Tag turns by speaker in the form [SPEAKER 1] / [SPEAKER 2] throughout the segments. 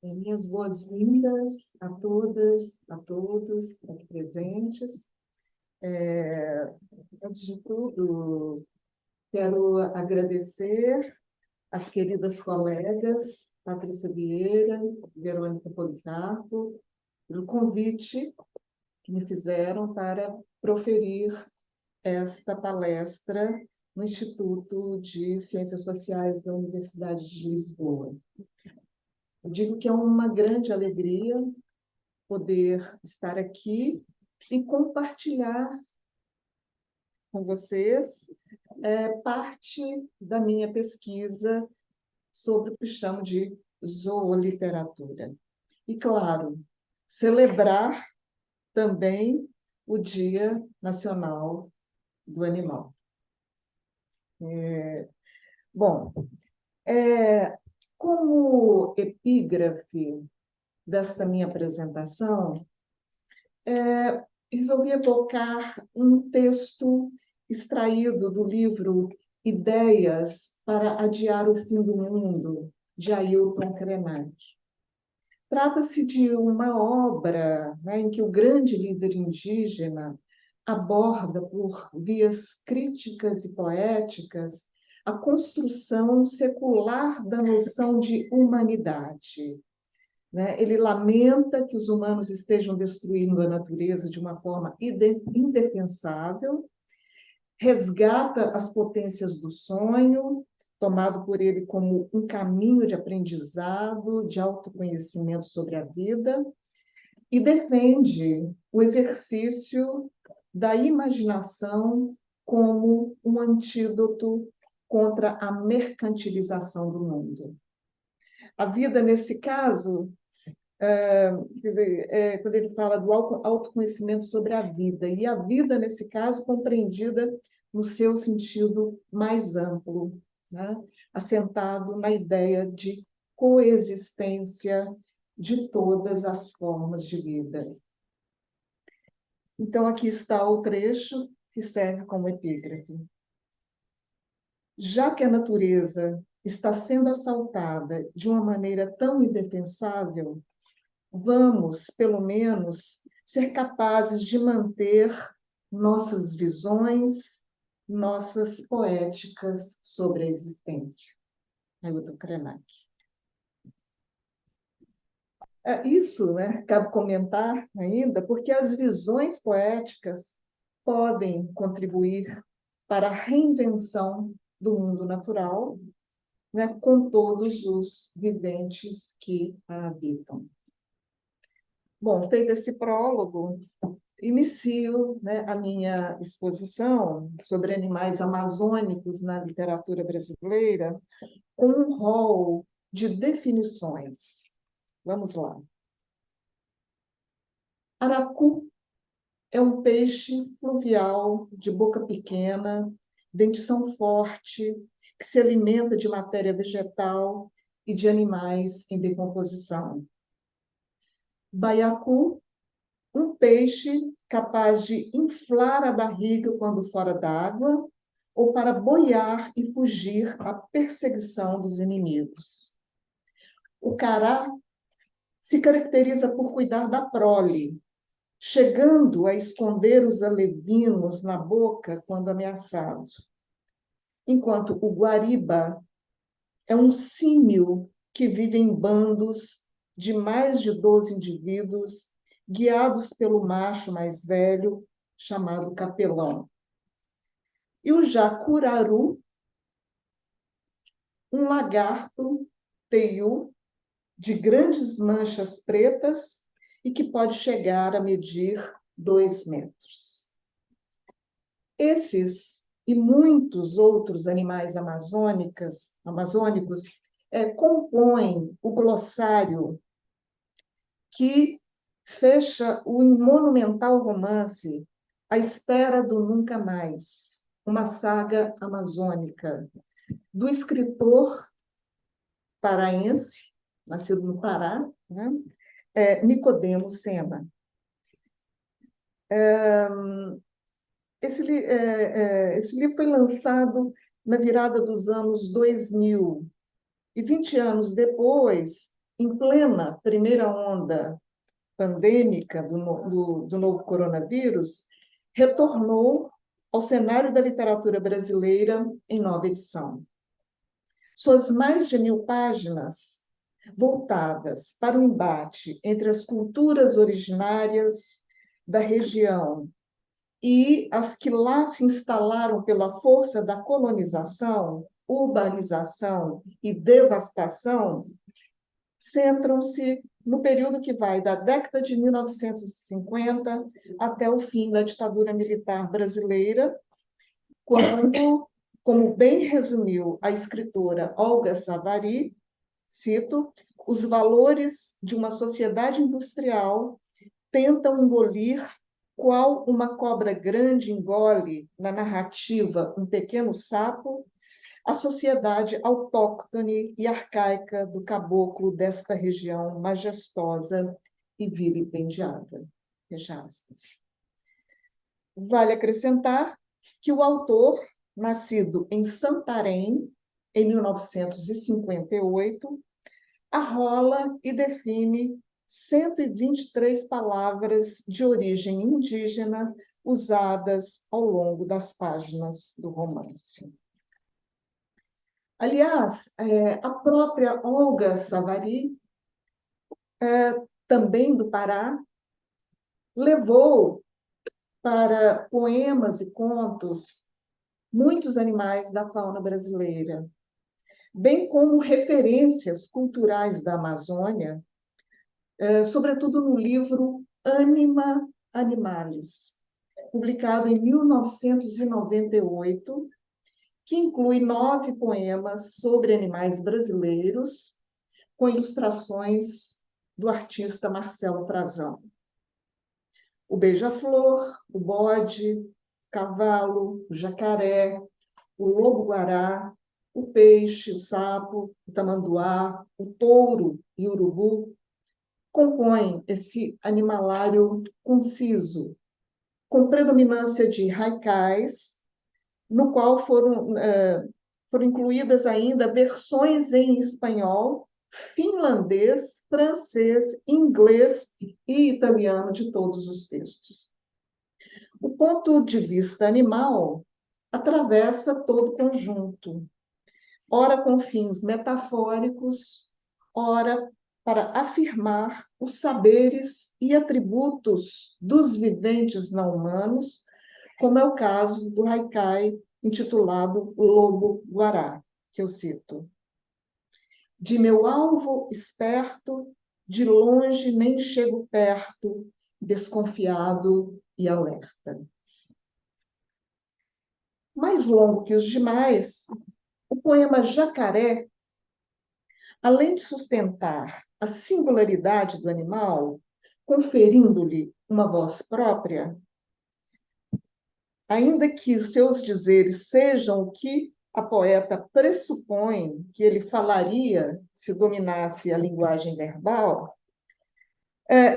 [SPEAKER 1] Minhas boas-vindas a todas, a todos aqui presentes. Antes de tudo, quero agradecer às queridas colegas Patrícia Vieira, Verônica Policarpo, pelo convite que me fizeram para proferir esta palestra no Instituto de Ciências Sociais da Universidade de Lisboa. Eu digo que é uma grande alegria poder estar aqui e compartilhar com vocês parte da minha pesquisa sobre o que chamo de zooliteratura. E, claro, celebrar também o Dia Nacional do Animal. Bom, como epígrafe desta minha apresentação, resolvi evocar um texto extraído do livro Ideias para Adiar o Fim do Mundo, de Ailton Krenak. Trata-se de uma obra, em que o grande líder indígena aborda, por vias críticas e poéticas, a construção secular da noção de humanidade. Ele lamenta que os humanos estejam destruindo a natureza de uma forma indefensável, resgata as potências do sonho, tomado por ele como um caminho de aprendizado, de autoconhecimento sobre a vida, e defende o exercício da imaginação como um antídoto contra a mercantilização do mundo. A vida, nesse caso, quer dizer, quando ele fala do autoconhecimento sobre a vida, e a vida, nesse caso, compreendida no seu sentido mais amplo, assentado na ideia de coexistência de todas as formas de vida. Então, aqui está o trecho que serve como epígrafe. Já que a natureza está sendo assaltada de uma maneira tão indefensável, vamos, pelo menos, ser capazes de manter nossas visões, nossas poéticas sobre a existência. Ailton Krenak. Isso, cabe comentar ainda, porque as visões poéticas podem contribuir para a reinvenção do mundo natural, com todos os viventes que a habitam. Bom, feito esse prólogo, inicio a minha exposição sobre animais amazônicos na literatura brasileira com um rol de definições. Vamos lá. Aracu é um peixe fluvial de boca pequena, dentição forte, que se alimenta de matéria vegetal e de animais em decomposição. Baiacu, um peixe capaz de inflar a barriga quando fora d'água ou para boiar e fugir à perseguição dos inimigos. O cará se caracteriza por cuidar da prole, chegando a esconder os alevinos na boca quando ameaçado. Enquanto o guariba é um símio que vive em bandos de mais de 12 indivíduos, guiados pelo macho mais velho, chamado capelão. E o jacuraru, um lagarto teiu de grandes manchas pretas e que pode chegar a medir 2 metros. Esses e muitos outros animais amazônicos compõem o glossário que fecha o monumental romance A Espera do Nunca Mais, uma saga amazônica, do escritor paraense, nascido no Pará, Nicodemo Sena. Esse livro foi lançado na virada dos anos 2000, e 20 anos depois em plena primeira onda pandêmica do novo coronavírus, retornou ao cenário da literatura brasileira em nova edição. Suas mais de 1000 páginas, voltadas para o embate entre as culturas originárias da região e as que lá se instalaram pela força da colonização, urbanização e devastação, centram-se no período que vai da década de 1950 até o fim da ditadura militar brasileira, quando, como bem resumiu a escritora Olga Savary, cito, os valores de uma sociedade industrial tentam engolir qual uma cobra grande engole na narrativa um pequeno sapo, a sociedade autóctone e arcaica do caboclo desta região majestosa e vilipendiada. Fecha aspas. Vale acrescentar que o autor, nascido em Santarém, em 1958, arrola e define 123 palavras de origem indígena usadas ao longo das páginas do romance. Aliás, a própria Olga Savary, também do Pará, levou para poemas e contos muitos animais da fauna brasileira, bem como referências culturais da Amazônia, sobretudo no livro Anima Animalis, publicado em 1998, que inclui 9 poemas sobre animais brasileiros, com ilustrações do artista Marcelo Frazão. O beija-flor, o bode, o cavalo, o jacaré, o lobo-guará, o peixe, o sapo, o tamanduá, o touro e o urubu compõem esse animalário conciso, com predominância de haikais, no qual foram incluídas ainda versões em espanhol, finlandês, francês, inglês e italiano de todos os textos. O ponto de vista animal atravessa todo o conjunto, ora com fins metafóricos, ora para afirmar os saberes e atributos dos viventes não humanos, como é o caso do haikai intitulado Lobo-Guará, que eu cito. De meu alvo esperto, de longe nem chego perto, desconfiado e alerta. Mais longo que os demais, o poema Jacaré, além de sustentar a singularidade do animal, conferindo-lhe uma voz própria, ainda que os seus dizeres sejam o que a poeta pressupõe que ele falaria se dominasse a linguagem verbal,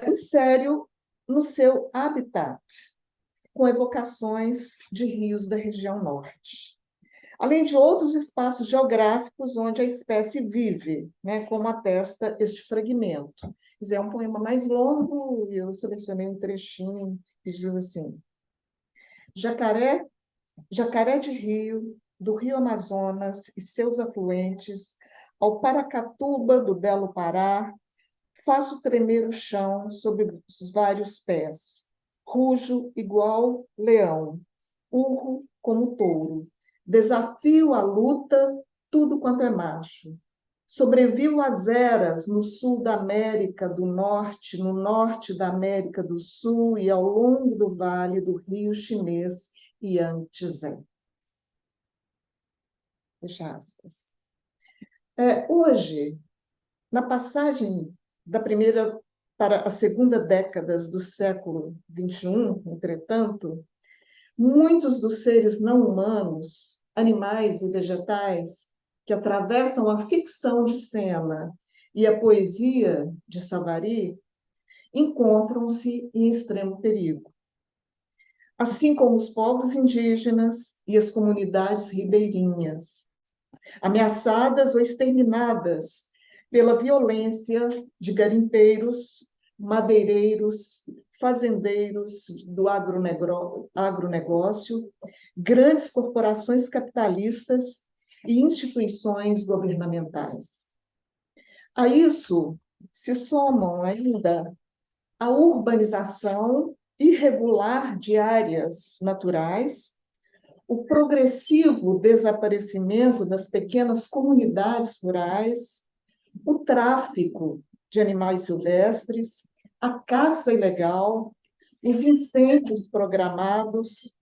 [SPEAKER 1] insere-o no seu habitat, com evocações de rios da região norte, além de outros espaços geográficos onde a espécie vive, né, como atesta este fragmento. É um poema mais longo, e eu selecionei um trechinho que diz assim: Jacaré, jacaré de rio, do rio Amazonas e seus afluentes, ao Paracatuba do belo Pará, faço tremer o chão sob os vários pés. Rujo igual leão, urro como touro. Desafio a luta, tudo quanto é macho. Sobrevivo às eras no sul da América do Norte, no norte da América do Sul e ao longo do vale do rio chinês Yangtze. Fecha aspas. Hoje, na passagem da primeira para a segunda décadas do século XXI, entretanto, muitos dos seres não humanos, animais e vegetais, que atravessam a ficção de cena e a poesia de Savary, encontram-se em extremo perigo. Assim como os povos indígenas e as comunidades ribeirinhas, ameaçadas ou exterminadas pela violência de garimpeiros, madeireiros, fazendeiros do agronegócio, grandes corporações capitalistas e instituições governamentais. A isso se somam ainda a urbanização irregular de áreas naturais, o progressivo desaparecimento das pequenas comunidades rurais, o tráfico de animais silvestres, a caça ilegal, os incêndios programados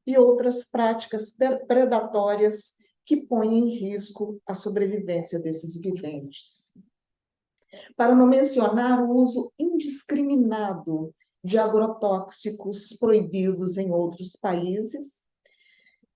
[SPEAKER 1] e outras práticas predatórias que põem em risco a sobrevivência desses viventes. Para não mencionar o uso indiscriminado de agrotóxicos proibidos em outros países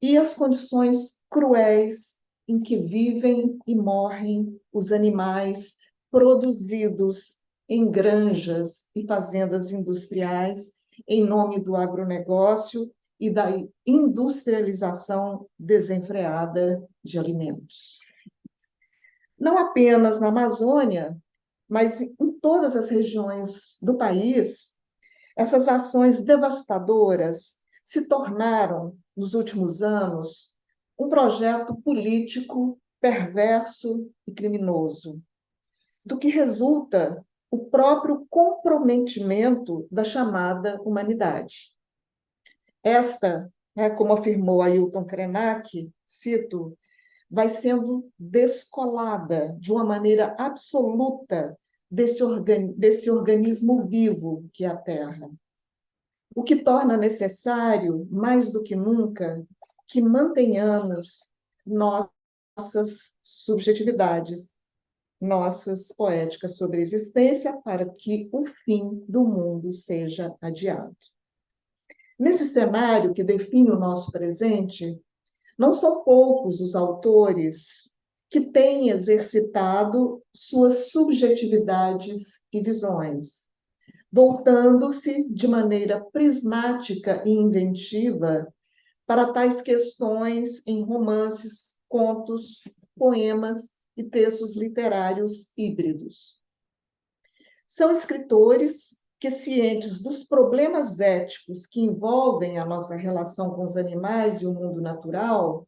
[SPEAKER 1] e as condições cruéis em que vivem e morrem os animais produzidos em granjas e fazendas industriais em nome do agronegócio e da industrialização desenfreada de alimentos. Não apenas na Amazônia, mas em todas as regiões do país, essas ações devastadoras se tornaram, nos últimos anos, um projeto político perverso e criminoso, do que resulta o próprio comprometimento da chamada humanidade. Esta, como afirmou Ailton Krenak, cito, vai sendo descolada de uma maneira absoluta desse organismo vivo que é a Terra. O que torna necessário, mais do que nunca, que mantenhamos nossas subjetividades, nossas poéticas sobre a existência, para que o fim do mundo seja adiado. Nesse cenário que define o nosso presente, não são poucos os autores que têm exercitado suas subjetividades e visões, voltando-se de maneira prismática e inventiva para tais questões em romances, contos, poemas e textos literários híbridos. São escritores que, cientes dos problemas éticos que envolvem a nossa relação com os animais e o mundo natural,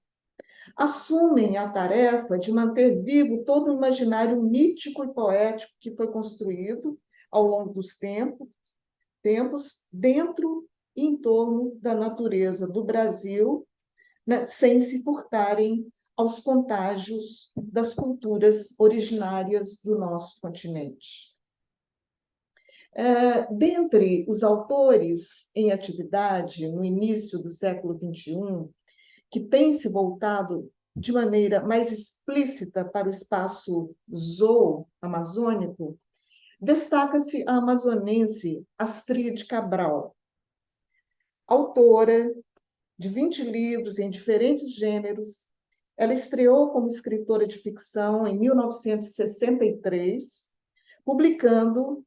[SPEAKER 1] assumem a tarefa de manter vivo todo o imaginário mítico e poético que foi construído ao longo dos tempos dentro e em torno da natureza do Brasil, né, sem se furtarem aos contágios das culturas originárias do nosso continente. Dentre os autores em atividade no início do século XXI, que têm se voltado de maneira mais explícita para o espaço zoo-amazônico, destaca-se a amazonense Astrid Cabral, autora de 20 livros em diferentes gêneros. Ela estreou como escritora de ficção em 1963, publicando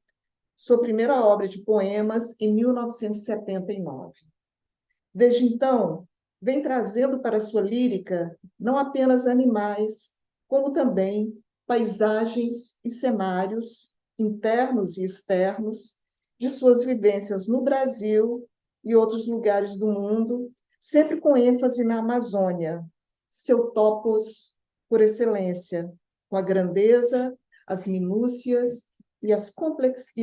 [SPEAKER 1] sua primeira obra de poemas em 1979. Desde então, vem trazendo para sua lírica não apenas animais, como também paisagens e cenários internos e externos de suas vivências no Brasil e outros lugares do mundo, sempre com ênfase na Amazônia, seu topos por excelência, com a grandeza, as minúcias e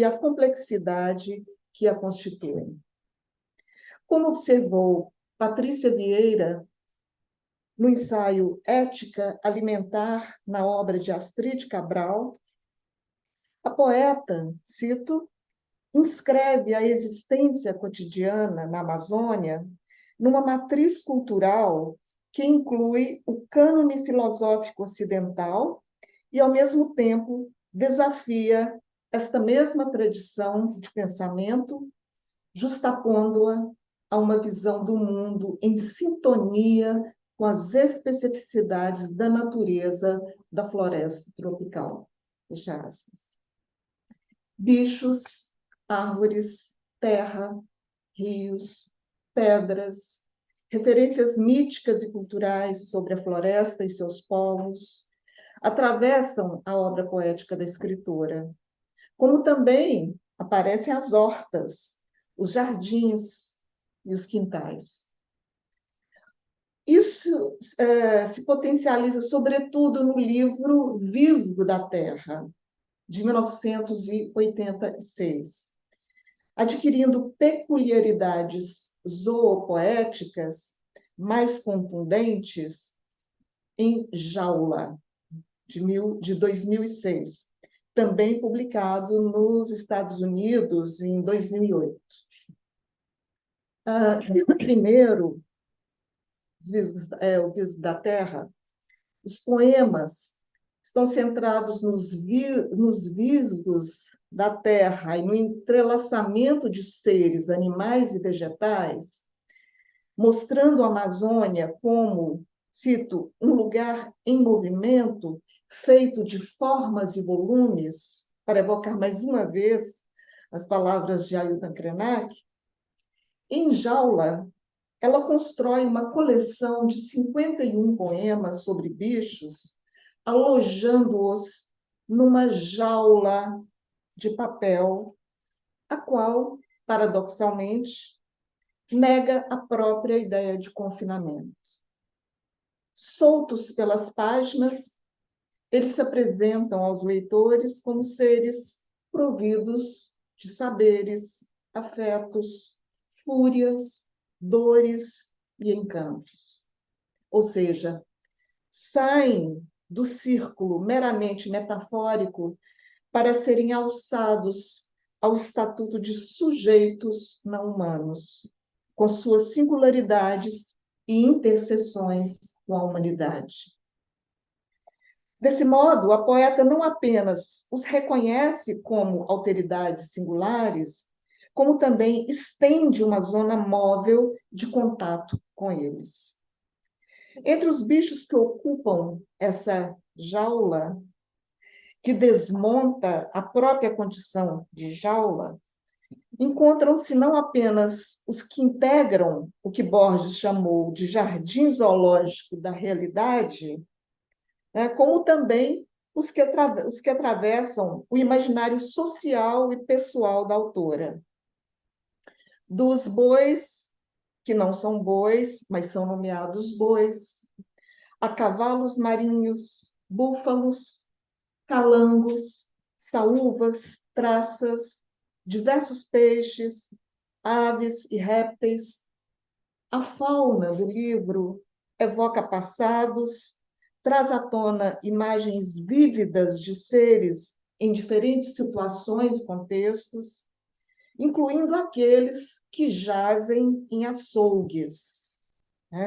[SPEAKER 1] a complexidade que a constituem. Como observou Patrícia Vieira no ensaio Ética Alimentar, na obra de Astrid Cabral, a poeta, cito, inscreve a existência cotidiana na Amazônia numa matriz cultural que inclui o cânone filosófico ocidental e, ao mesmo tempo, desafia esta mesma tradição de pensamento, justapondo-a a uma visão do mundo em sintonia com as especificidades da natureza da floresta tropical. Fecha aspas. Bichos, árvores, terra, rios, pedras, referências míticas e culturais sobre a floresta e seus povos, atravessam a obra poética da escritora, como também aparecem as hortas, os jardins e os quintais. Isso se potencializa, sobretudo, no livro Visgo da Terra, de 1986, adquirindo peculiaridades zoopoéticas mais contundentes em Jaula, de 2006, também publicado nos Estados Unidos em 2008. No primeiro, o Visgo da Terra, os poemas estão centrados nos visgos da terra e no entrelaçamento de seres, animais e vegetais, mostrando a Amazônia como, cito, um lugar em movimento, feito de formas e volumes, para evocar mais uma vez as palavras de Ailton Krenak. Em Jaula, ela constrói uma coleção de 51 poemas sobre bichos, alojando-os numa jaula de papel, a qual, paradoxalmente, nega a própria ideia de confinamento. Soltos pelas páginas, eles se apresentam aos leitores como seres providos de saberes, afetos, fúrias, dores e encantos. Ou seja, saem do círculo meramente metafórico para serem alçados ao estatuto de sujeitos não humanos, com suas singularidades e interseções com a humanidade. Desse modo, a poeta não apenas os reconhece como alteridades singulares, como também estende uma zona móvel de contato com eles. Entre os bichos que ocupam essa jaula, que desmonta a própria condição de jaula, encontram-se não apenas os que integram o que Borges chamou de jardim zoológico da realidade, como também os que atravessam o imaginário social e pessoal da autora. Dos bois, que não são bois, mas são nomeados bois, a cavalos marinhos, búfalos, calangos, saúvas, traças, diversos peixes, aves e répteis. A fauna do livro evoca passados, traz à tona imagens vívidas de seres em diferentes situações e contextos, incluindo aqueles que jazem em açougues.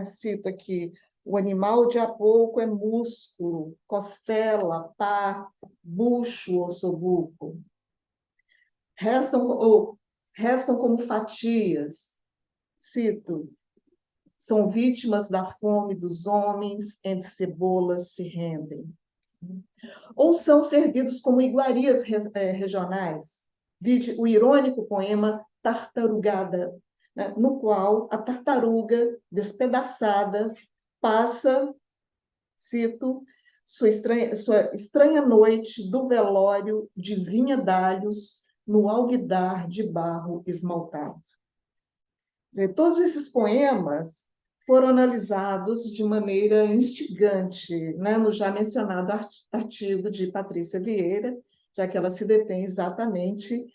[SPEAKER 1] Cito aqui: o animal de Apouco é músculo, costela, pá, bucho, ossobuco. Restam como fatias, cito, são vítimas da fome dos homens, entre cebolas se rendem. Ou são servidos como iguarias regionais. Vide o irônico poema Tartarugada, no qual a tartaruga despedaçada passa, cito, sua estranha noite do velório de vinha d'alhos no alguidar de barro esmaltado. Quer dizer, todos esses poemas foram analisados de maneira instigante, no já mencionado artigo de Patrícia Vieira, já que ela se detém exatamente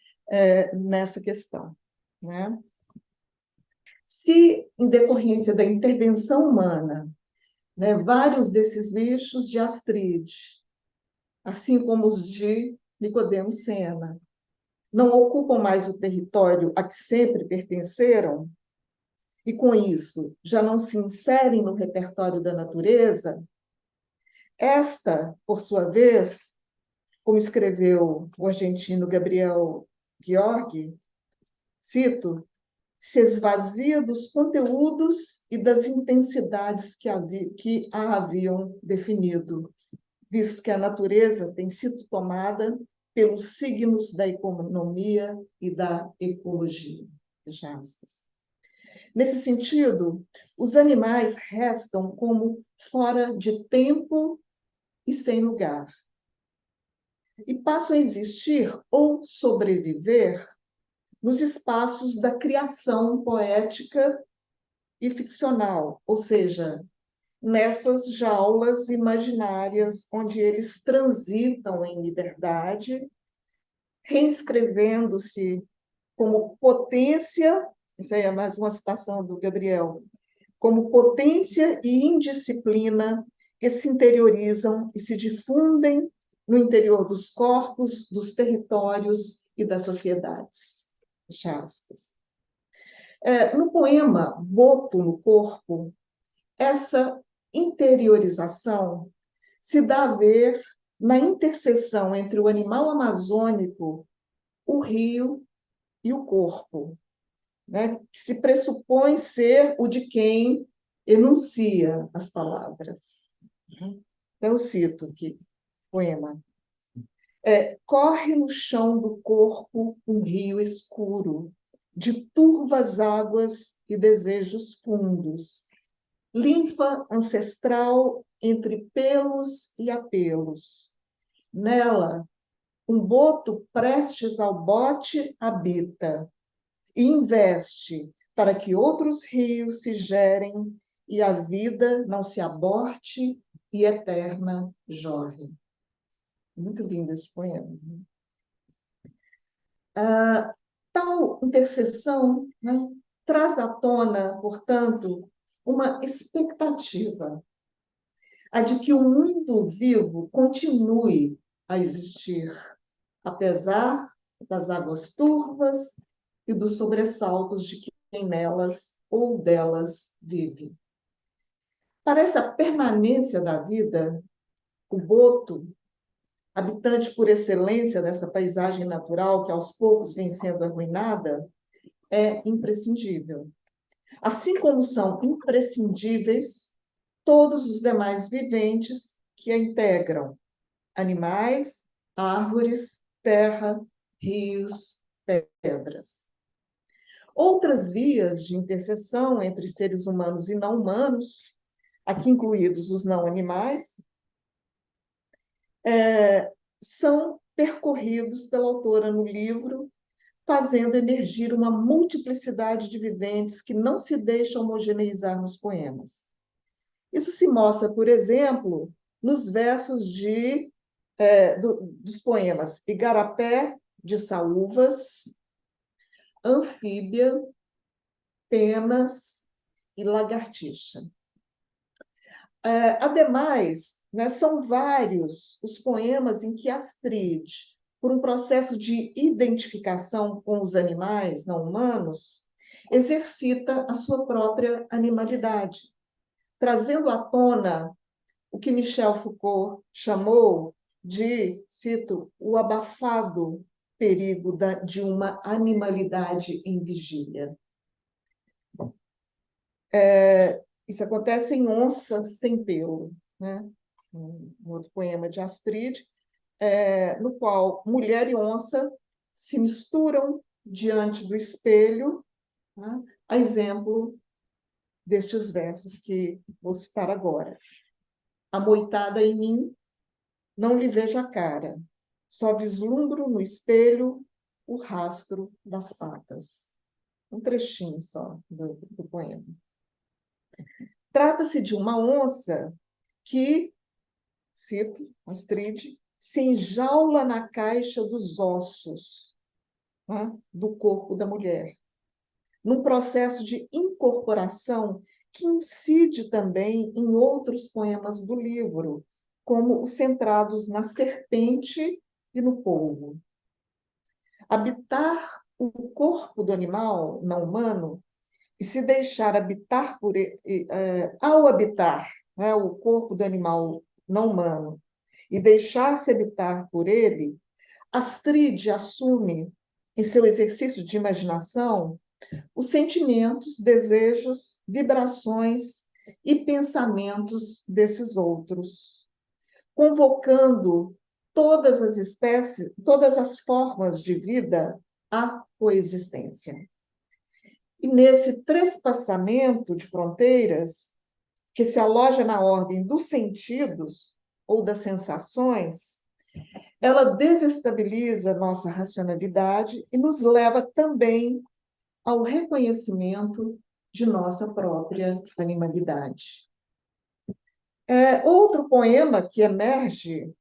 [SPEAKER 1] nessa questão. Se, em decorrência da intervenção humana, vários desses bichos de Astrid, assim como os de Nicodemo Sena, não ocupam mais o território a que sempre pertenceram, e, com isso, já não se inserem no repertório da natureza, esta, por sua vez, como escreveu o argentino Gabriel Gheorghi, cito, se esvazia dos conteúdos e das intensidades que a haviam definido, visto que a natureza tem sido tomada pelos signos da economia e da ecologia. Fecha aspas. Nesse sentido, os animais restam como fora de tempo e sem lugar. E passam a existir ou sobreviver nos espaços da criação poética e ficcional, ou seja, nessas jaulas imaginárias onde eles transitam em liberdade, reescrevendo-se como potência, isso aí é mais uma citação do Gabriel, como potência e indisciplina que se interiorizam e se difundem no interior dos corpos, dos territórios e das sociedades. Fecha aspas. No poema Boto no Corpo, essa interiorização se dá a ver na interseção entre o animal amazônico, o rio e o corpo, né? Que se pressupõe ser o de quem enuncia as palavras. Então, eu cito aqui o poema. Corre no chão do corpo um rio escuro, de turvas águas e desejos fundos, linfa ancestral entre pelos e apelos. Nela, um boto prestes ao bote habita e investe para que outros rios se gerem e a vida não se aborte e eterna jorre. Muito lindo esse poema. Tal interseção, né, traz à tona, portanto, uma expectativa, a de que o mundo vivo continue a existir, apesar das águas turvas e dos sobressaltos de quem nelas ou delas vive. Para essa permanência da vida, o boto, habitante por excelência dessa paisagem natural que aos poucos vem sendo arruinada, é imprescindível. Assim como são imprescindíveis todos os demais viventes que a integram: animais, árvores, terra, rios, pedras. Outras vias de interseção entre seres humanos e não humanos, aqui incluídos os não animais, são percorridos pela autora no livro, fazendo emergir uma multiplicidade de viventes que não se deixa homogeneizar nos poemas. Isso se mostra, por exemplo, nos versos dos poemas Igarapé de Saúvas, Anfíbia, Penas e Lagartixa. Ademais, né, são vários os poemas em que Astrid, por um processo de identificação com os animais não humanos, exercita a sua própria animalidade, trazendo à tona o que Michel Foucault chamou de, cito, o abafado perigo de uma animalidade em vigília. Isso acontece em Onça Sem Pelo, né? Um outro poema de Astrid, no qual mulher e onça se misturam diante do espelho, né? A exemplo destes versos que vou citar agora. Amoitada em mim, não lhe vejo a cara, só vislumbro no espelho o rastro das patas. Um trechinho só do poema. Trata-se de uma onça que, cito Astrid, se enjaula na caixa dos ossos, né, do corpo da mulher, num processo de incorporação que incide também em outros poemas do livro, como os centrados na serpente e no polvo. Habitar o corpo do animal não humano e se deixar habitar por ele, ao habitar, né, o corpo do animal não humano e deixar-se habitar por ele, Astrid assume, em seu exercício de imaginação, os sentimentos, desejos, vibrações e pensamentos desses outros, convocando todas as espécies, todas as formas de vida à coexistência. E nesse trespassamento de fronteiras, que se aloja na ordem dos sentidos, ou das sensações, ela desestabiliza nossa racionalidade e nos leva também ao reconhecimento de nossa própria animalidade. Outro poema que emerge,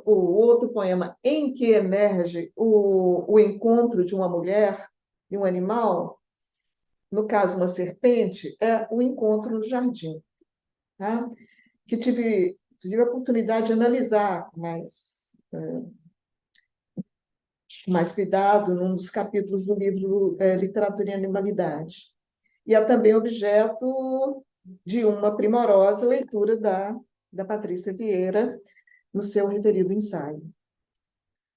[SPEAKER 1] o outro poema em que emerge o encontro de uma mulher e um animal, no caso uma serpente, é o Encontro no Jardim, tá? Que tive a oportunidade de analisar mais cuidado num dos capítulos do livro Literatura e Animalidade. E é também objeto de uma primorosa leitura da Patrícia Vieira no seu referido ensaio.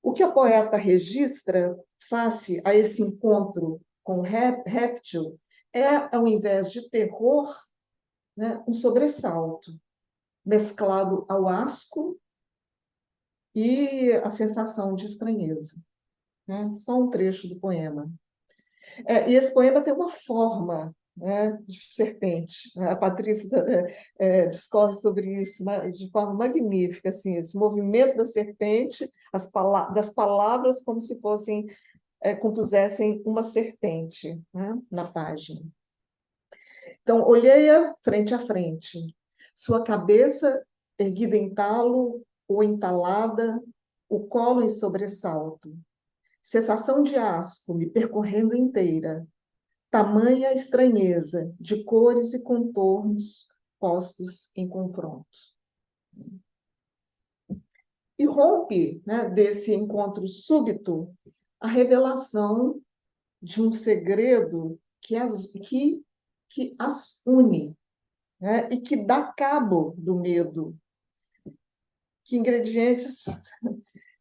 [SPEAKER 1] O que a poeta registra face a esse encontro com o réptil é, ao invés de terror, né, um sobressalto, mesclado ao asco e a sensação de estranheza. Né? Só um trecho do poema. E esse poema tem uma forma, né, de serpente. A Patrícia discorre sobre isso de forma magnífica, assim, esse movimento da serpente, das palavras como se fossem, compusessem uma serpente, né, na página. Então, olhei-a frente a frente, sua cabeça erguida em talo ou entalada, o colo em sobressalto, sensação de asco me percorrendo inteira, tamanha estranheza de cores e contornos postos em confronto. E rompe, né, desse encontro súbito a revelação de um segredo que as une, né, e que dá cabo do medo. Que ingredientes,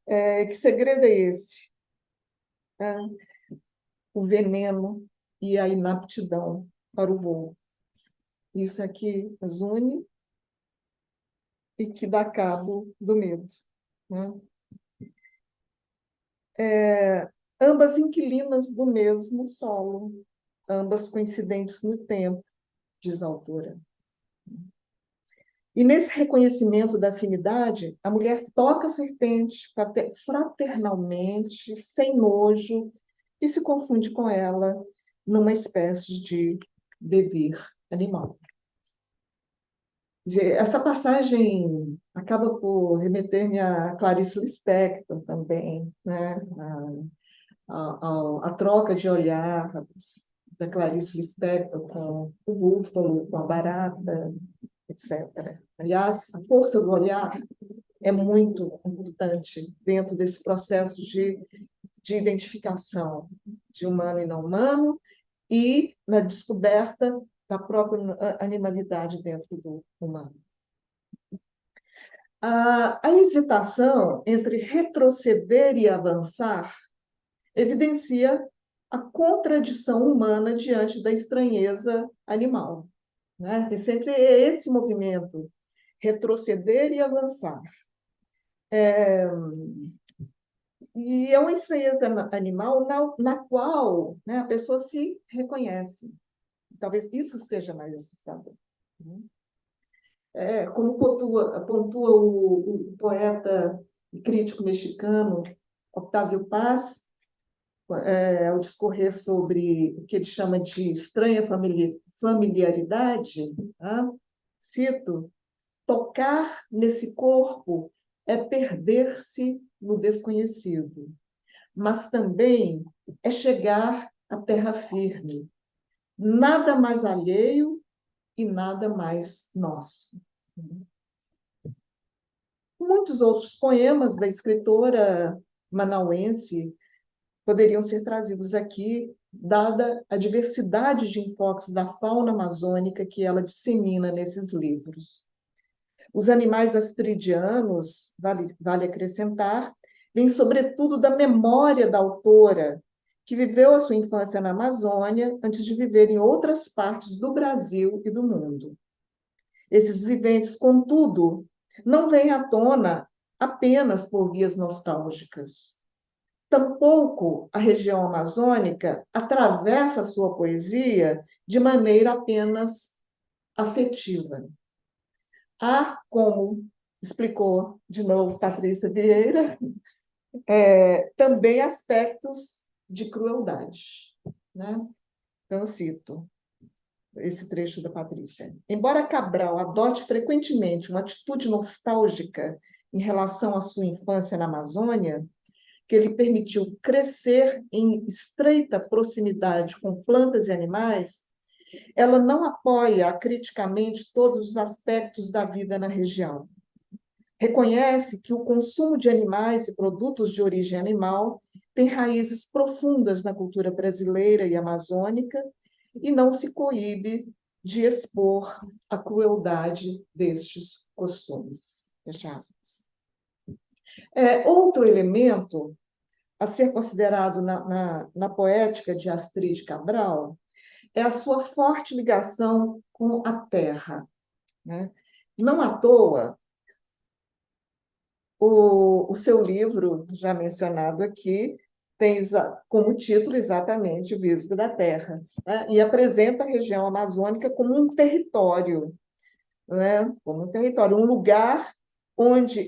[SPEAKER 1] que segredo é esse? O veneno e a inaptidão para o voo. Isso aqui as une e que dá cabo do medo. Né? Ambas inquilinas do mesmo solo, ambas coincidentes no tempo, diz a autora. E nesse reconhecimento da afinidade, a mulher toca a serpente fraternalmente, sem nojo, e se confunde com ela numa espécie de devir animal. Essa passagem acaba por remeter-me a Clarice Lispector também, né? A troca de olhar da Clarice Lispector com o búfalo, com a barata, etc. Aliás, a força do olhar é muito importante dentro desse processo de identificação de humano e não humano e na descoberta da própria animalidade dentro do humano. A hesitação entre retroceder e avançar evidencia a contradição humana diante da estranheza animal. Né? E sempre é esse movimento, retroceder e avançar. E é uma estranheza animal na qual, né, a pessoa se reconhece. Talvez isso seja mais assustador. Né? Como pontua o poeta e crítico mexicano Octavio Paz, ao discorrer sobre o que ele chama de estranha familiaridade, tá? Cito: tocar nesse corpo é perder-se no desconhecido, mas também é chegar à terra firme, nada mais alheio e nada mais nosso. Muitos outros poemas da escritora manauense poderiam ser trazidos aqui, dada a diversidade de enfoques da fauna amazônica que ela dissemina nesses livros. Os animais astridianos, vale acrescentar, vêm sobretudo da memória da autora, que viveu a sua infância na Amazônia antes de viver em outras partes do Brasil e do mundo. Esses viventes, contudo, não vêm à tona apenas por vias nostálgicas. Tampouco a região amazônica atravessa a sua poesia de maneira apenas afetiva. Há como explicou de novo Patrícia Vieira, também aspectos de crueldade, né? Então, eu cito esse trecho da Patrícia. Embora Cabral adote frequentemente uma atitude nostálgica em relação à sua infância na Amazônia, que lhe permitiu crescer em estreita proximidade com plantas e animais, ela não apoia criticamente todos os aspectos da vida na região. Reconhece que o consumo de animais e produtos de origem animal tem raízes profundas na cultura brasileira e amazônica e não se coíbe de expor a crueldade destes costumes. Fecha aspas. Outro elemento a ser considerado na poética de Astrid Cabral é a sua forte ligação com a terra, né? Não à toa, o seu livro, já mencionado aqui, tem como título exatamente O Visgo da Terra, né? E apresenta a região amazônica como um território, né? Como um território, um lugar onde,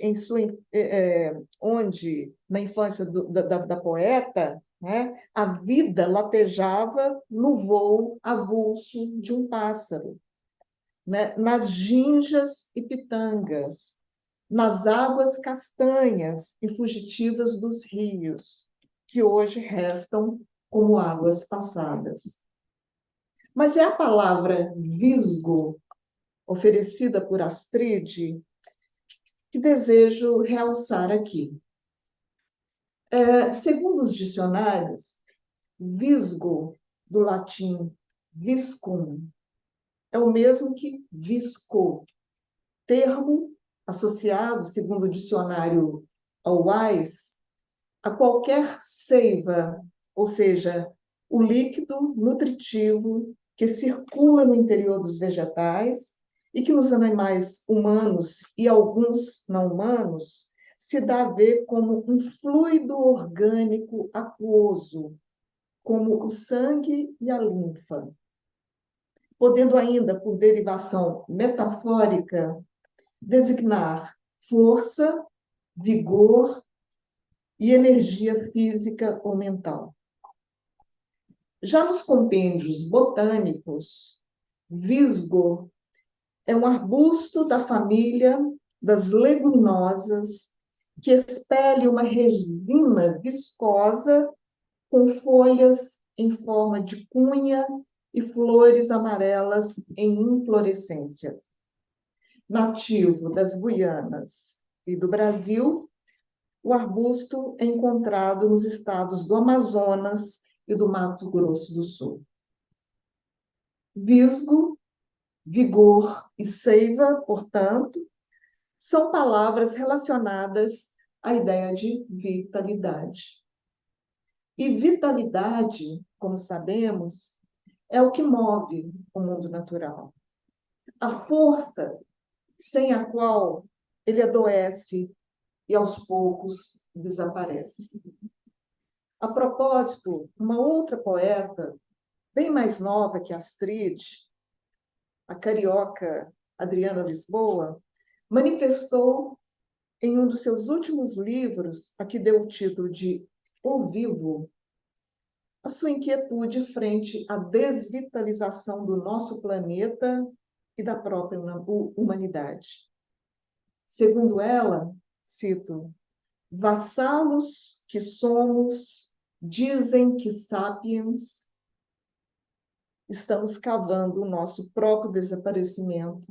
[SPEAKER 1] onde na infância da poeta, né, a vida latejava no voo avulso de um pássaro, né, nas ginjas e pitangas, nas águas castanhas e fugitivas dos rios, que hoje restam como águas passadas. Mas é a palavra visgo, oferecida por Astrid, que desejo realçar aqui. Segundo os dicionários, visgo, do latim viscum, é o mesmo que visco, termo associado, segundo o dicionário Wise, a qualquer seiva, ou seja, o líquido nutritivo que circula no interior dos vegetais e que nos animais humanos e alguns não humanos se dá a ver como um fluido orgânico aquoso, como o sangue e a linfa, podendo ainda, por derivação metafórica, designar força, vigor e energia física ou mental. Já nos compêndios botânicos, visgo é um arbusto da família das leguminosas que expele uma resina viscosa com folhas em forma de cunha e flores amarelas em inflorescência. Nativo das Guianas e do Brasil, o arbusto é encontrado nos estados do Amazonas e do Mato Grosso do Sul. Visgo, vigor e seiva, portanto, são palavras relacionadas à ideia de vitalidade. E vitalidade, como sabemos, é o que move o mundo natural. A força sem a qual ele adoece e, aos poucos, desaparece. A propósito, uma outra poeta, bem mais nova que Astrid, a carioca Adriana Lisboa, manifestou em um dos seus últimos livros, a que deu o título de O Vivo, a sua inquietude frente à desvitalização do nosso planeta e da própria humanidade. Segundo ela, cito, vassalos que somos, dizem que sapiens, estamos cavando o nosso próprio desaparecimento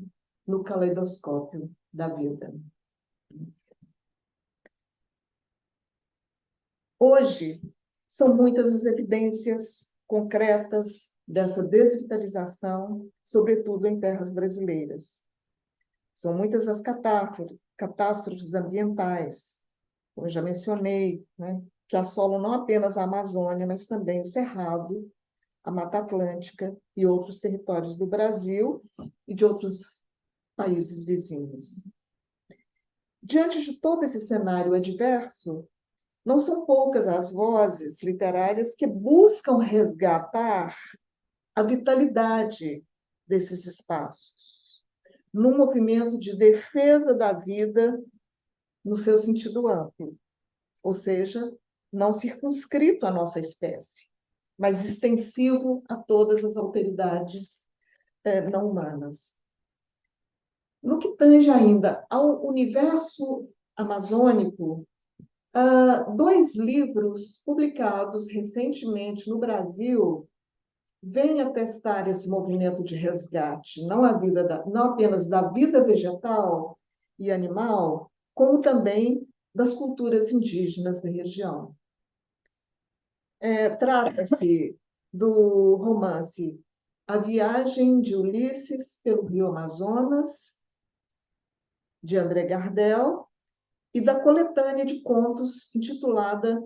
[SPEAKER 1] no caleidoscópio da vida. Hoje, são muitas as evidências concretas dessa desvitalização, sobretudo em terras brasileiras. São muitas as catástrofes ambientais, como eu já mencionei, né, que assolam não apenas a Amazônia, mas também o Cerrado, a Mata Atlântica e outros territórios do Brasil e de outros países vizinhos. Diante de todo esse cenário adverso, não são poucas as vozes literárias que buscam resgatar a vitalidade desses espaços. num movimento de defesa da vida no seu sentido amplo, ou seja, não circunscrito à nossa espécie, mas extensivo a todas as alteridades não humanas. No que tange ainda ao universo amazônico, dois livros publicados recentemente no Brasil vêm atestar esse movimento de resgate, não apenas da vida vegetal e animal, como também das culturas indígenas da região. Trata-se do romance A Viagem de Ulisses pelo Rio Amazonas, de André Gardel, e da coletânea de contos intitulada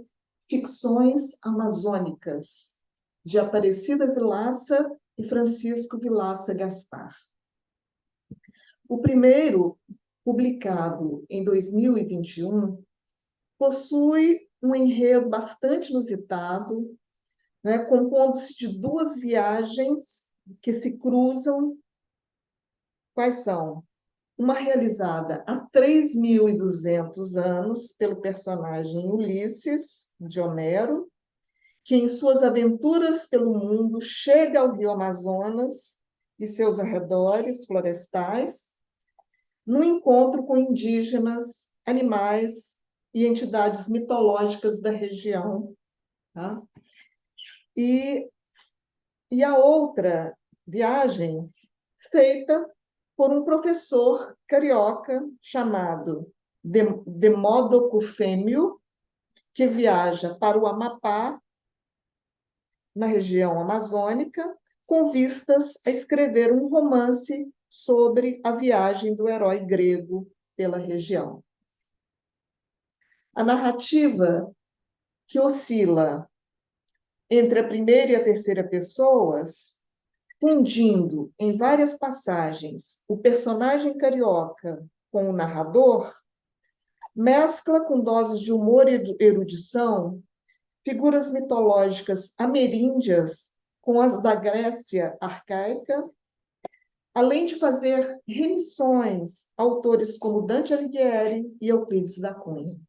[SPEAKER 1] Ficções Amazônicas, de Aparecida Vilaça e Francisco Vilaça Gaspar. O primeiro, publicado em 2021, possui um enredo bastante inusitado, né, compondo-se de duas viagens que se cruzam. Quais são? Uma realizada há 3.200 anos pelo personagem Ulisses, de Homero, que em suas aventuras pelo mundo chega ao Rio Amazonas e seus arredores florestais, no encontro com indígenas, animais e entidades mitológicas da região. Tá? E a outra viagem, feita por um professor carioca chamado Demódoco Fêmeo, que viaja para o Amapá, na região amazônica, com vistas a escrever um romance sobre a viagem do herói grego pela região. A narrativa, que oscila entre a primeira e a terceira pessoas, fundindo em várias passagens o personagem carioca com o narrador, mescla com doses de humor e erudição figuras mitológicas ameríndias com as da Grécia arcaica, além de fazer remissões a autores como Dante Alighieri e Euclides da Cunha.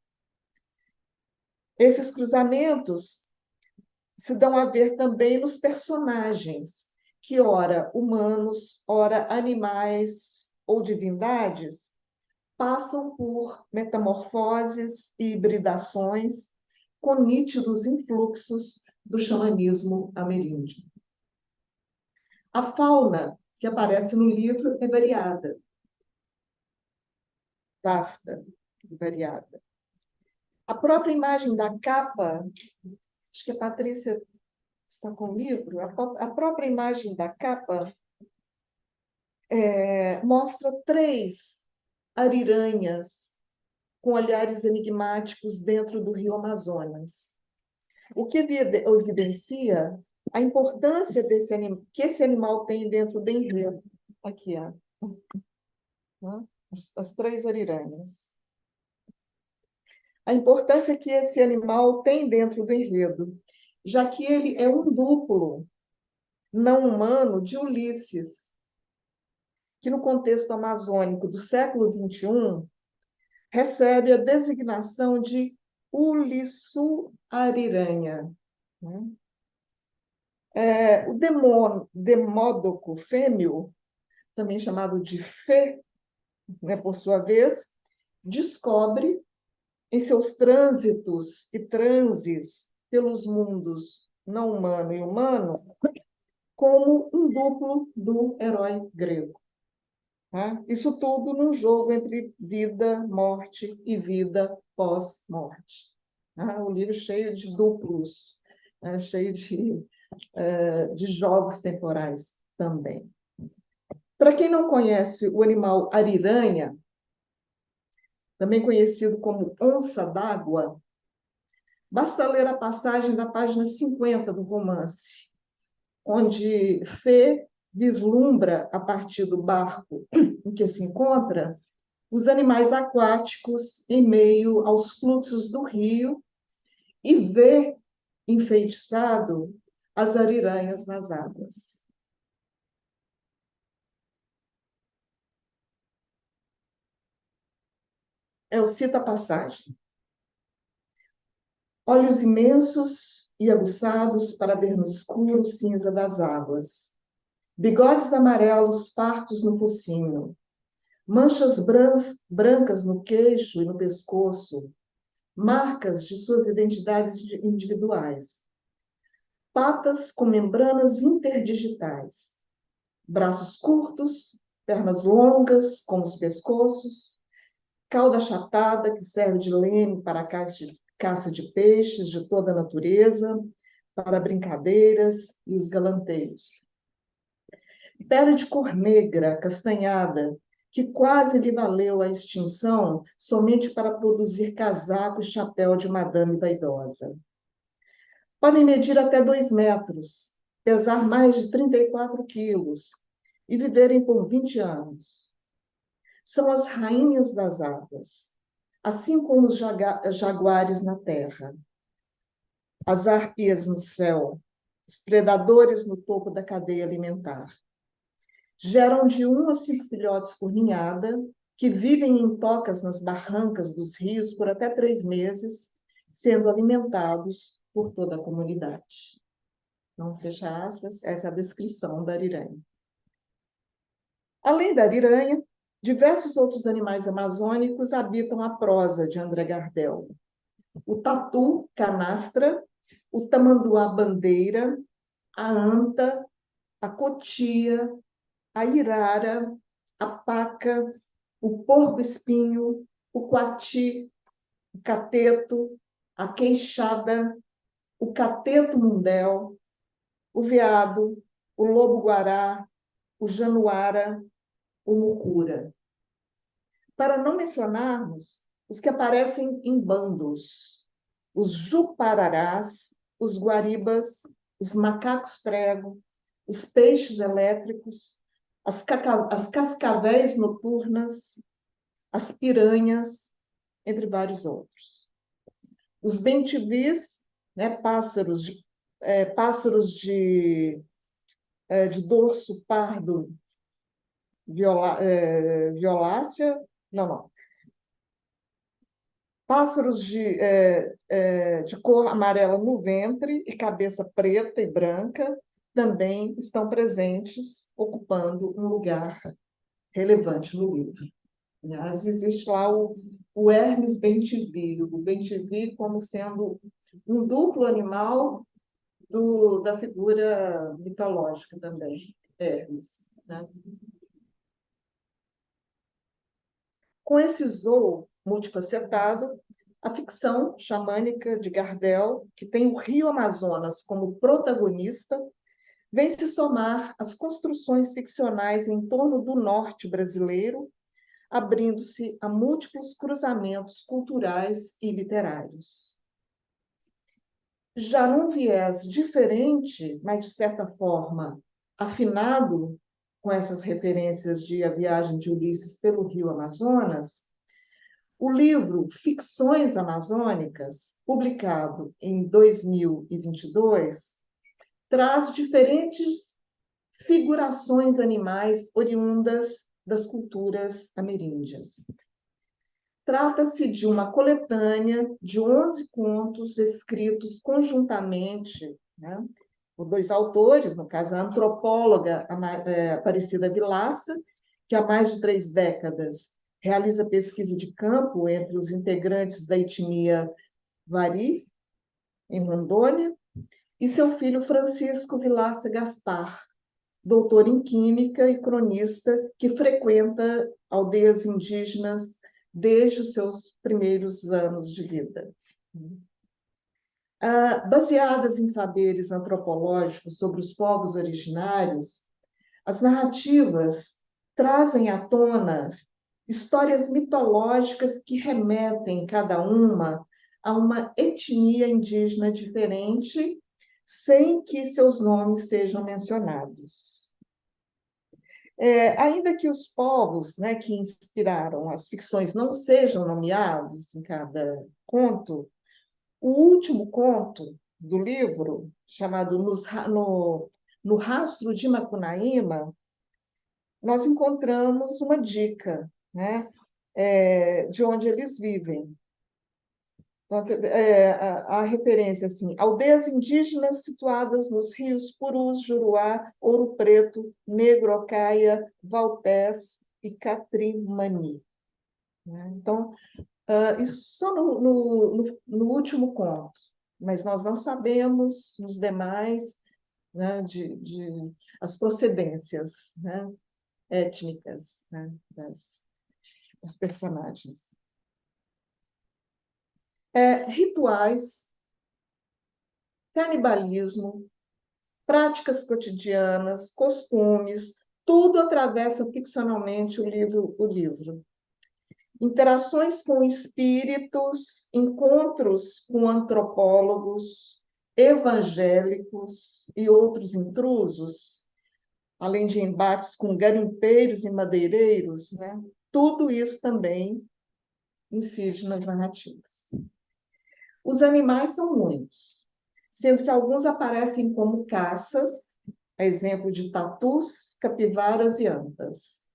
[SPEAKER 1] Esses cruzamentos se dão a ver também nos personagens, que ora humanos, ora animais ou divindades, passam por metamorfoses e hibridações com nítidos influxos do xamanismo ameríndio. A fauna que aparece no livro é variada, vasta e variada. A própria imagem da capa, acho que a Patrícia está com o livro, a própria imagem da capa mostra 3 ariranhas com olhares enigmáticos dentro do rio Amazonas. O que evidencia a importância que esse animal tem dentro do enredo. Aqui, ó. As 3 ariranhas. A importância que esse animal tem dentro do enredo, já que ele é um duplo não humano de Ulisses, que no contexto amazônico do século XXI recebe a designação de Ulissu-ariranha. O Demódoco Fêmeo, também chamado de Fê, né, por sua vez, descobre em seus trânsitos e transes pelos mundos não humano e humano como um duplo do herói grego. Tá? Isso tudo num jogo entre vida, morte e vida pós-morte. Tá? O livro cheio de duplos, né? Cheio de jogos temporais também. Para quem não conhece o animal ariranha, também conhecido como onça d'água, basta ler a passagem da página 50 do romance, onde Fê vislumbra, a partir do barco em que se encontra, os animais aquáticos em meio aos fluxos do rio e vê enfeitiçado as ariranhas nas águas. Eu cito a passagem. Olhos imensos e aguçados para ver no escuro cinza das águas. Bigodes amarelos fartos no focinho. Manchas brancas no queixo e no pescoço. Marcas de suas identidades individuais. Patas com membranas interdigitais. Braços curtos, pernas longas, como os pescoços. Cauda achatada que serve de leme para a caça de peixes de toda a natureza, para brincadeiras e os galanteios. Pele de cor negra, castanhada, que quase lhe valeu a extinção somente para produzir casaco e chapéu de madame vaidosa. Podem medir até 2 metros, pesar mais de 34 quilos e viverem por 20 anos. São as rainhas das águas, assim como os jaguares na terra, as árpias no céu, os predadores no topo da cadeia alimentar. Geram de 1 a 5 filhotes por ninhada, que vivem em tocas nas barrancas dos rios por até 3 meses, sendo alimentados por toda a comunidade. Então, fecha aspas, essa é a descrição da ariranha. Além da ariranha, diversos outros animais amazônicos habitam a prosa de André Gardel. O tatu canastra, o tamanduá-bandeira, a anta, a cotia, a irara, a paca, o porco-espinho, o coati, o cateto, a queixada, o cateto-mundel, o veado, o lobo-guará, o januára, o mucura. Para não mencionarmos os que aparecem em bandos, os jupararás, os guaribas, os macacos prego, os peixes elétricos, as cascavéis noturnas, as piranhas, entre vários outros. Os bentivis, né, pássaros de dorso pardo violácea, não. Pássaros de cor amarela no ventre e cabeça preta e branca também estão presentes, ocupando um lugar relevante no livro. Mas existe lá o Hermes bentivi, o bentivi como sendo um duplo animal da figura mitológica também, Hermes. Né? Com esse zoo multifacetado, a ficção xamânica de Gardel, que tem o Rio Amazonas como protagonista, vem se somar às construções ficcionais em torno do norte brasileiro, abrindo-se a múltiplos cruzamentos culturais e literários. Já num viés diferente, mas de certa forma afinado com essas referências de A Viagem de Ulisses pelo Rio Amazonas, o livro Ficções Amazônicas, publicado em 2022, traz diferentes figurações animais oriundas das culturas ameríndias. Trata-se de uma coletânea de 11 contos escritos conjuntamente, né, por 2 autores, no caso, a antropóloga Aparecida Vilaça, que há mais de 3 décadas realiza pesquisa de campo entre os integrantes da etnia Vari, em Rondônia, e seu filho Francisco Vilaça Gaspar, doutor em Química e cronista que frequenta aldeias indígenas desde os seus primeiros anos de vida. Baseadas em saberes antropológicos sobre os povos originários, as narrativas trazem à tona histórias mitológicas que remetem cada uma a uma etnia indígena diferente, sem que seus nomes sejam mencionados. Ainda que os povos, né, que inspiraram as ficções não sejam nomeados em cada conto, o último conto do livro, chamado No Rastro de Macunaíma, nós encontramos uma dica, né? de onde eles vivem. Então, a referência assim, aldeias indígenas situadas nos rios Purus, Juruá, Ouro Preto, Negro, Ocaia, Valpés e Catrimani. Né? Então, isso só no último conto, mas nós não sabemos nos demais, né, as procedências, né, étnicas, né, dos personagens. Rituais, canibalismo, práticas cotidianas, costumes, tudo atravessa ficcionalmente o livro. Interações com espíritos, encontros com antropólogos, evangélicos e outros intrusos, além de embates com garimpeiros e madeireiros, né? Tudo isso também incide nas narrativas. Os animais são muitos, sendo que alguns aparecem como caças, a exemplo de tatus, capivaras e antas.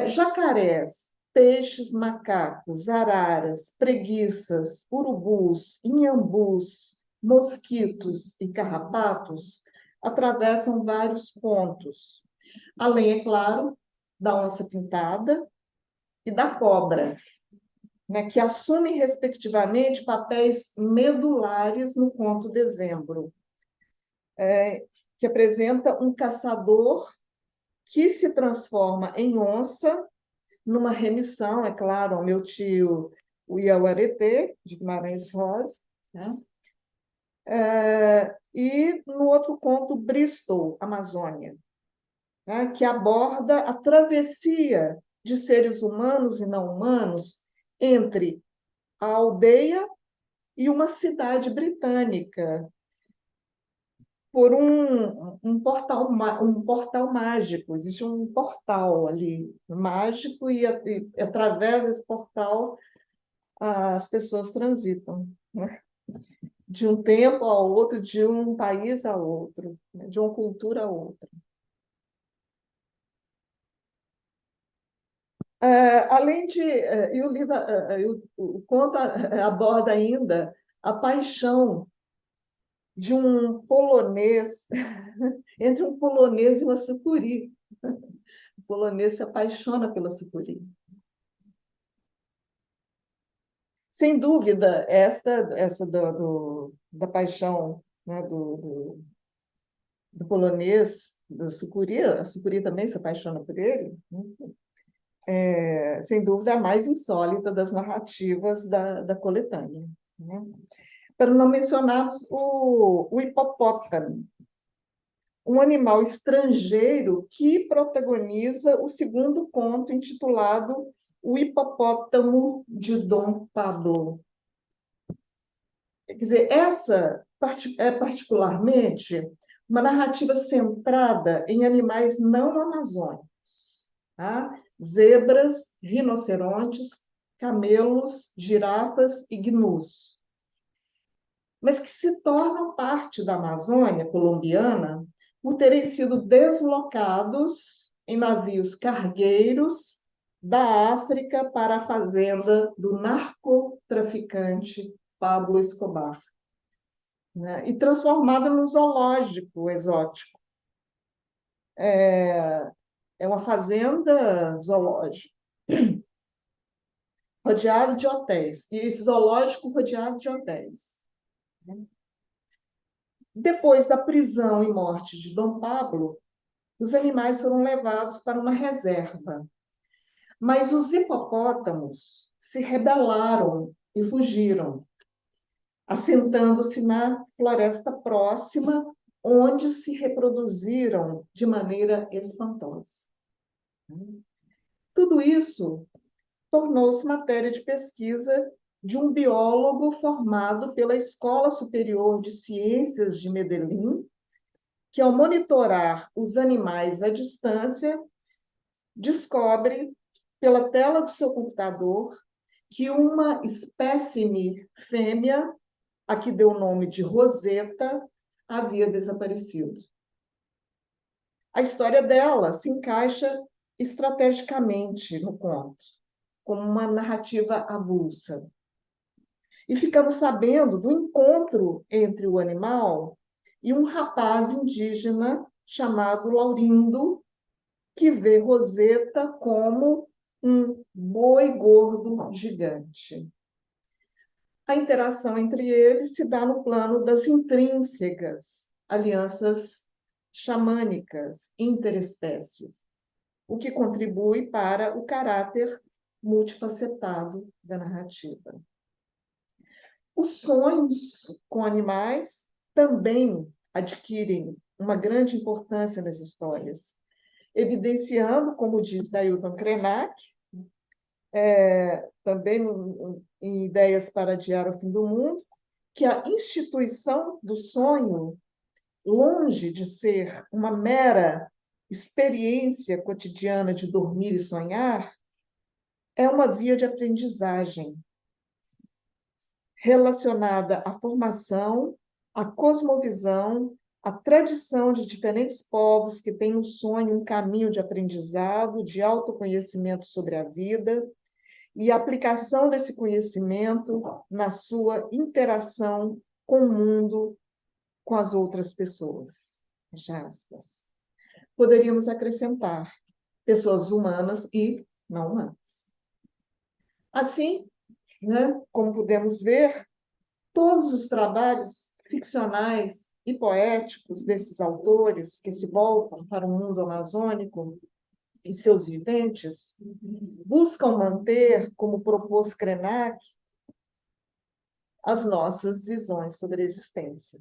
[SPEAKER 1] Jacarés, peixes, macacos, araras, preguiças, urubus, inhambus, mosquitos e carrapatos atravessam vários pontos, além, é claro, da onça-pintada e da cobra, né, que assumem, respectivamente, papéis medulares no conto Dezembro, que apresenta um caçador que se transforma em onça, numa remissão, é claro, ao meu tio o Iauaretê, de Guimarães Rosa, né? E no outro conto, Bristol, Amazônia, né? Que aborda a travessia de seres humanos e não humanos entre a aldeia e uma cidade britânica, por um portal mágico. Existe um portal ali mágico e através desse portal as pessoas transitam, né? De um tempo ao outro, de um país a outro, né? De uma cultura a outra. Além de... E o livro, o conto aborda ainda a paixão de um polonês, entre um polonês e uma sucuri. O polonês se apaixona pela sucuri. Sem dúvida, essa da paixão, né, do polonês, da sucuri, a sucuri também se apaixona por ele, né? Sem dúvida, a mais insólita das narrativas da coletânea. Né? Para não mencionarmos o hipopótamo, um animal estrangeiro que protagoniza o segundo conto, intitulado O Hipopótamo de Dom Pablo. Quer dizer, essa é particularmente uma narrativa centrada em animais não amazônicos, tá? Zebras, rinocerontes, camelos, girafas e gnus, mas que se tornam parte da Amazônia colombiana por terem sido deslocados em navios cargueiros da África para a fazenda do narcotraficante Pablo Escobar, né? E transformada num zoológico exótico. É uma fazenda zoológica, rodeada de hotéis, e esse zoológico rodeado de hotéis. Depois da prisão e morte de Dom Pablo, os animais foram levados para uma reserva, mas os hipopótamos se rebelaram e fugiram, assentando-se na floresta próxima, onde se reproduziram de maneira espantosa. Tudo isso tornou-se matéria de pesquisa de um biólogo formado pela Escola Superior de Ciências de Medellín, que, ao monitorar os animais à distância, descobre, pela tela do seu computador, que uma espécime fêmea, a que deu o nome de Roseta, havia desaparecido. A história dela se encaixa estrategicamente no conto, como uma narrativa avulsa. E ficamos sabendo do encontro entre o animal e um rapaz indígena chamado Laurindo, que vê Roseta como um boi gordo gigante. A interação entre eles se dá no plano das intrínsecas alianças xamânicas interespécies, o que contribui para o caráter multifacetado da narrativa. Os sonhos com animais também adquirem uma grande importância nas histórias, evidenciando, como diz Ailton Krenak, também em Ideias para Adiar o Fim do Mundo, que a instituição do sonho, longe de ser uma mera experiência cotidiana de dormir e sonhar, é uma via de aprendizagem relacionada à formação, à cosmovisão, à tradição de diferentes povos que têm um sonho, um caminho de aprendizado, de autoconhecimento sobre a vida, e a aplicação desse conhecimento na sua interação com o mundo, com as outras pessoas. Aspas. Poderíamos acrescentar pessoas humanas e não humanas. Assim, né, como podemos ver, todos os trabalhos ficcionais e poéticos desses autores que se voltam para o mundo amazônico e seus viventes buscam manter, como propôs Krenak, as nossas visões sobre a existência,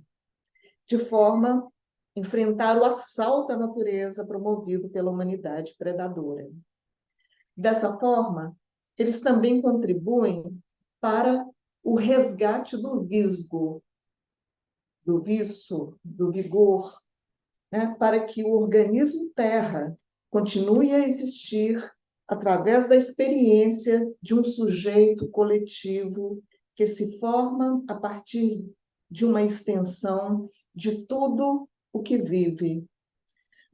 [SPEAKER 1] de forma a enfrentar o assalto à natureza promovido pela humanidade predadora. Dessa forma, eles também contribuem para o resgate do visgo, do viço, do vigor, né, para que o organismo terra continue a existir através da experiência de um sujeito coletivo que se forma a partir de uma extensão de tudo o que vive,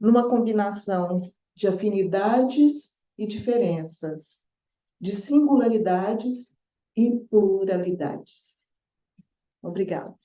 [SPEAKER 1] numa combinação de afinidades e diferenças, de singularidades e pluralidades. Obrigada.